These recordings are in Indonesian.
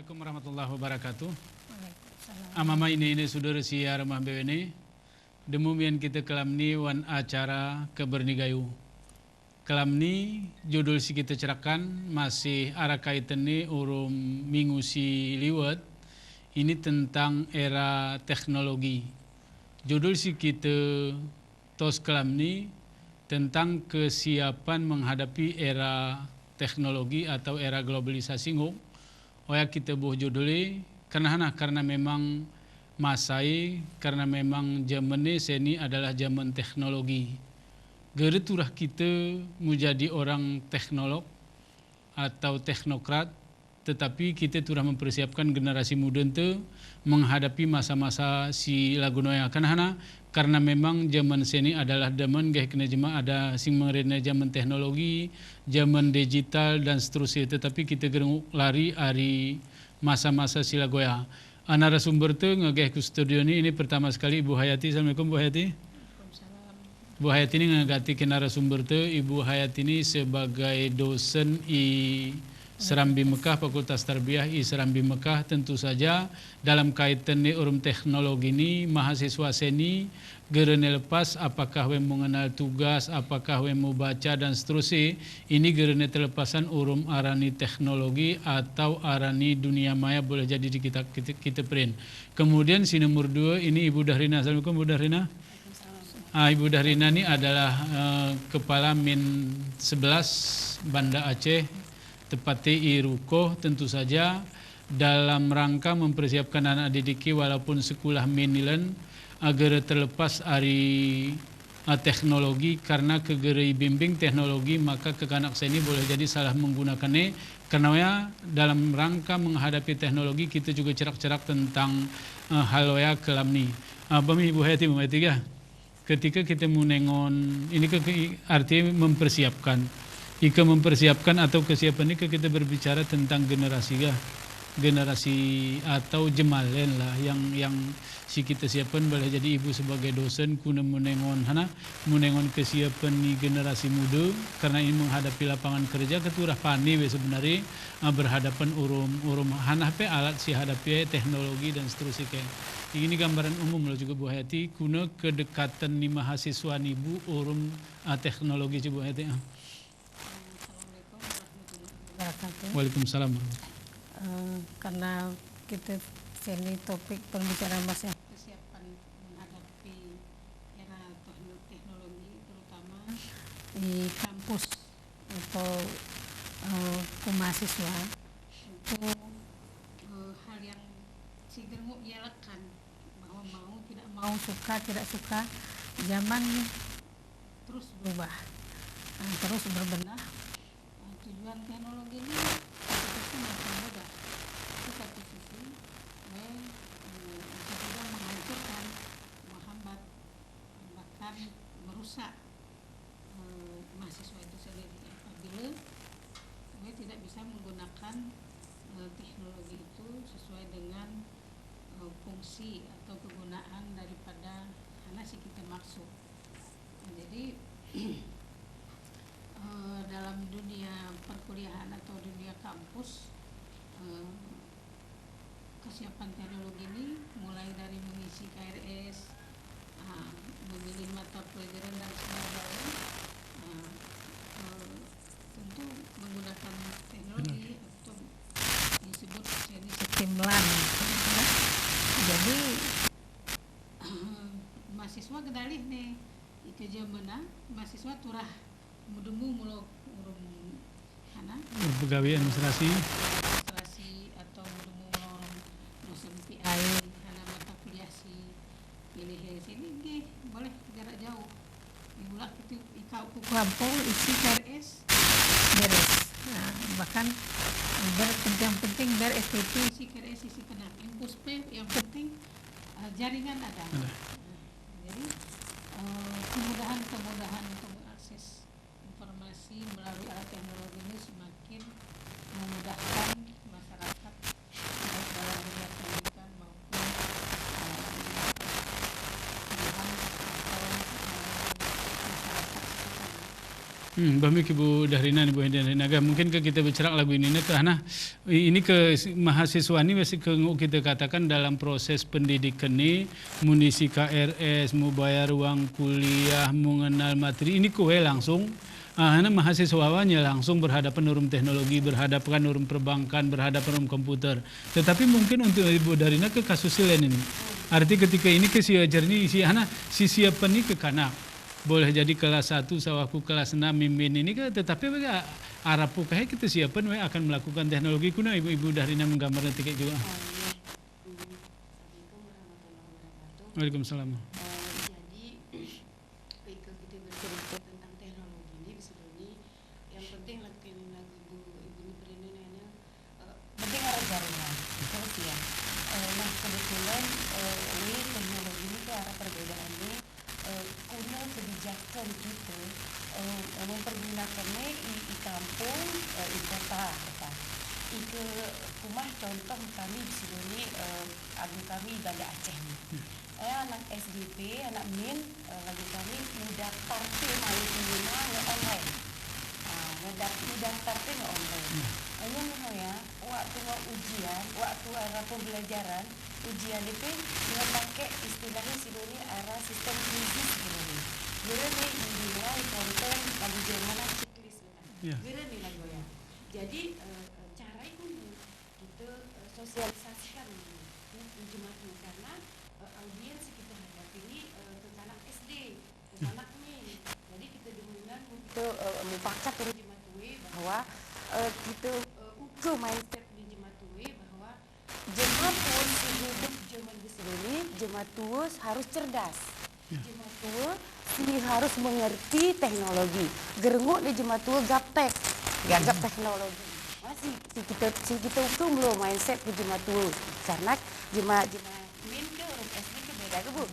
Assalamualaikum warahmatullahi wabarakatuh. Waalaikumsalam. Amama ini saudara siar mah bewene. Demumian kita kelamni wan acara kebernigayu. Kelamni judul si kita cerakan masih arah kaitannya urum minggu si liwat. Ini tentang era teknologi. Judul si kita tos kelamni tentang kesiapan menghadapi era teknologi atau era globalisasi nguk. Oya kita buh judulnya karena memang masai, karena memang zamannya seni adalah zaman teknologi. Gereturah kita menjadi orang teknolog atau teknokrat, tetapi kita turah mempersiapkan generasi muda itu menghadapi masa-masa si lagunoya karena memang zaman seni adalah zaman gaya kena jema ada sing mengerina zaman teknologi, zaman digital dan seterusnya, tetapi kita gerung lari ari masa-masa sila goya. Narasumber tu ngegeh ke studio ini pertama sekali Ibu Hayati. Assalamualaikum Bu Hayati. Bu Hayati ini ngegati ke narasumber tu. Ibu Hayati ini sebagai dosen Serambi Mekah, Fakultas Tarbiyah Serambi Mekah. Tentu saja dalam kaitan ni urum teknologi ini mahasiswa seni gerene lepas apakah we mengenal tugas, apakah we mau baca dan seterusnya. Ini gerene terlepasan urum arani teknologi atau arani dunia maya boleh jadi di kita print. Kemudian si nomor 2 ini Ibu Dahrina. Assalamualaikum Bu Dahrina. Ibu Dahrina ini adalah kepala Min 11 Banda Aceh, tepatnya Iruko. Tentu saja dalam rangka mempersiapkan anak didiki walaupun sekolah minilen agar terlepas dari teknologi, karena kegeri bimbing teknologi maka kekanak seni boleh jadi salah menggunakannya, karena ya dalam rangka menghadapi teknologi kita juga cerak-cerak tentang haloya kelamni. Bami Ibu Hayati ya, ketika kita menengon ini artinya mempersiapkan. Jika mempersiapkan atau kesiapan ini kita berbicara tentang generasi atau jemalen lah yang si kita siapkan boleh jadi ibu sebagai dosen kuna menengon kesiapan ni generasi muda, karena ini menghadapi lapangan kerja keturah pani sebenarnya berhadapan urum hanape alat si hadapi teknologi dan seterusnya. Ini gambaran umum loh juga Bu Hayati kuna kedekatan ni mahasiswa ni Bu urum teknologi Bu Hayati. Waalaikumsalam. Karena kita sini topik pembicaraan masih kesiapan menghadapi era teknologi, terutama di kampus atau ke mahasiswa, itu hal yang sigermu ialah bahwa mau tidak mau, suka tidak suka, zaman terus berubah, terus berbenah. Tujuan teknologi ini satu sisi mudah, tapi satu sisi bisa juga menghancurkan, menghambat, bahkan merusak mahasiswa itu sendiri apabila tidak bisa menggunakan teknologi itu sesuai dengan fungsi atau kegunaan daripada hana si kita maksud. Jadi dalam dunia perkuliahan atau dunia kampus, kesiapan teknologi ini mulai dari mengisi KRS, memilih mata pelajaran dan sebagainya, tentu menggunakan teknologi atau disebut sistem LAN. Jadi mahasiswa kedalih nih ke zamana mahasiswa turah mudemu muluk urum pegawai administrasi atau mudemu muluk dosen PI hana mata kuliah si pilih sini ge boleh jarak jauh dimulak itu ikau ku kampung isi KRS beres. Bahkan yang penting ber SPP isi KRS isi kena impus P, yang penting jaringan ada. Jadi kemudahan untuk mengakses informasi melalui alat teknologi ini semakin memudahkan masyarakat baik dalam dunia pendidikan maupun kemudahan atau masyarakat sekitar. Bami Ibu Dahrina, Ibu Dahrina, mungkin ke kita bicara lagu ini karena ini ke mahasiswa ini masih ke kita katakan dalam proses pendidikan ini, munisi KRS, mau bayar uang kuliah, mengenal materi ini kue langsung. Karena mahasiswanya langsung berhadapan dengan teknologi, berhadapan dengan perbankan, berhadapan dengan komputer. Tetapi mungkin untuk Ibu Dahrina ke kasus lain ini. Arti ketika ini ke si ajar ini, si siapan ini ke kanak. Boleh jadi kelas 1 sawaku kelas 6 mimin ini kan, tetapi bagaimana Arab kayak kita siapkan akan melakukan teknologi kuna Ibu Dahrina menggambar nanti kayak juga. Waalaikumsalam. Jadi ketika kita bercerita tentang teknologi ini sebenarnya yang penting lagi ibu ini perlindungannya penting ada jaringan terus ya. Nah kebetulan ini teknologi ini ke arah perbedaannya kuna kebijakan kita mempergunakannya di kampung, di kota. Di rumah contoh kami di sini agung kami Banda Aceh nih. Anak SDP, anak min lagi kami mendaftar main pengguna online. Mendaftar online. Ini ya, waktu ujian, waktu arah pembelajaran, ujian itu dia pakai istilahnya sini arah sistem krisis gitu. Gini dinilai konten lagu Jerman checklist gitu. Gini lagu ya. Jadi cara itu kita sosialisasikan menjematu karena audiens kita hadapi ini anak SD, anak min. Jadi kita dengan kita mufakat menjematui bahwa kita ukur mindset menjematui bahwa jematus hidup zaman ini jematus harus cerdas. Jematua si harus mengerti teknologi. Gerenguk di jematua gaptek, gagap teknologi. Masih si kita ukur belum mindset ke jematua. Karena jema min ke orang SD ke beda ke bu.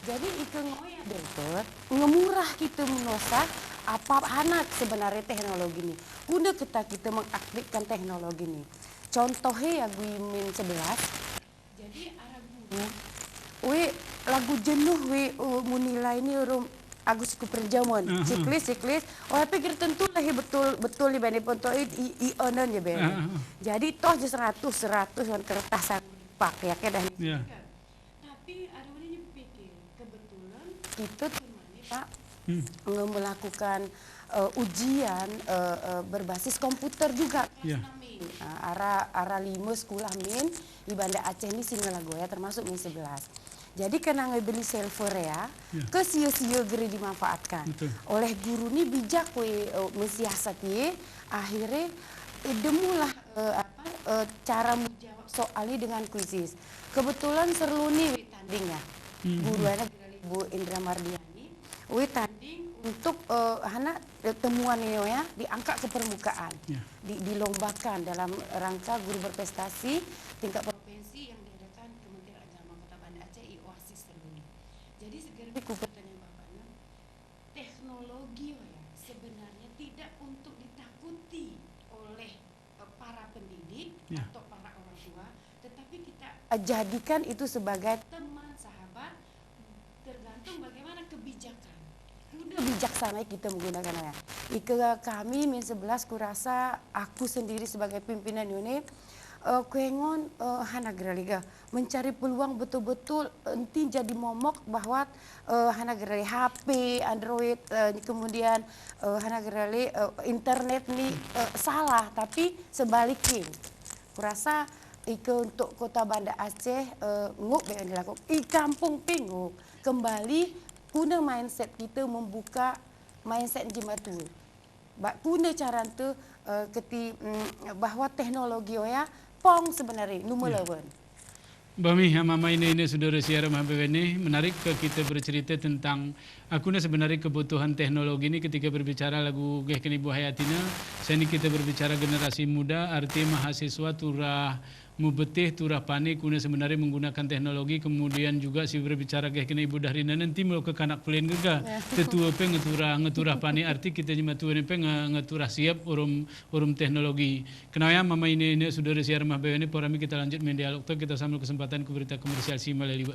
Jadi itu ngoyak dapat ngemurah kita menosak apa anak sebenarnya teknologi ini. Kuda kita mengaktifkan teknologi ini. Contohnya ya gue min 11. Jadi arah guru lagu jenuh munilai ini Agus Kuperjaman checklist orang pikir tentu lah betul di bani ponto onan ya ben. Jadi toh je 100 kertas pak ya dah. Tapi ada orang yang pikir kebetulan kita temani Pak melakukan ujian berbasis komputer juga. Arah 5 sekolah min di Banda Aceh ini Singalagoya termasuk min 11. Jadi kena ngebeli server ya, ke sio-sio geri dimanfaatkan. Oleh guru ni bijak mensiasati, akhirnya demulah cara menjawab soalnya dengan kuisis. Kebetulan serluni tandingnya, guru anak Ibu Indra Mardiani, tanding untuk temuan ini ya diangkat ke permukaan, dilombakan dalam rangka guru berprestasi tingkat provinsi yang diadakan Kementerian Agama Kota Banda Aceh IOASIS terlebih. Jadi segera ku pertanyaan bapaknya, teknologi ya sebenarnya tidak untuk ditakuti oleh para pendidik atau para orang tua, tetapi kita jadikan itu sebagai teman sahabat, tergantung bagaimana kebijakan. Bijaksana kita menggunakannya. Kami min 11 kurasa aku sendiri sebagai pimpinan ini kuengon hanagraliga mencari peluang betul-betul enti jadi momok bahwa hanagrali HP, Android kemudian hanagrali internet ini salah tapi sebaliknya. Kurasa untuk Kota Banda Aceh nguk yang dilakukan kampung pinguk kembali guna mindset kita membuka mindset jematu. Guna cara tu bahwa teknologi ya pong sebenarnya nomor lawan. Bami mama ini saudara siaran ini menarik ke kita bercerita tentang akuna sebenarnya kebutuhan teknologi ini ketika berbicara lagu Gehken Ibu Hayatina. Sini kita berbicara generasi muda, arti mahasiswa turah mubetih turah panik kuna sebenarnya menggunakan teknologi. Kemudian juga si berbicara Gehken Ibu Dahrina nanti mau ke kanak pelin gega tetua pe ngeturah panik arti kita cuma tua pe ngeturah siap urum teknologi. Kenapa mama ini saudara siaran ini porami kita lanjut main dialog kita sambil kesempatan ke berita komersial si melalui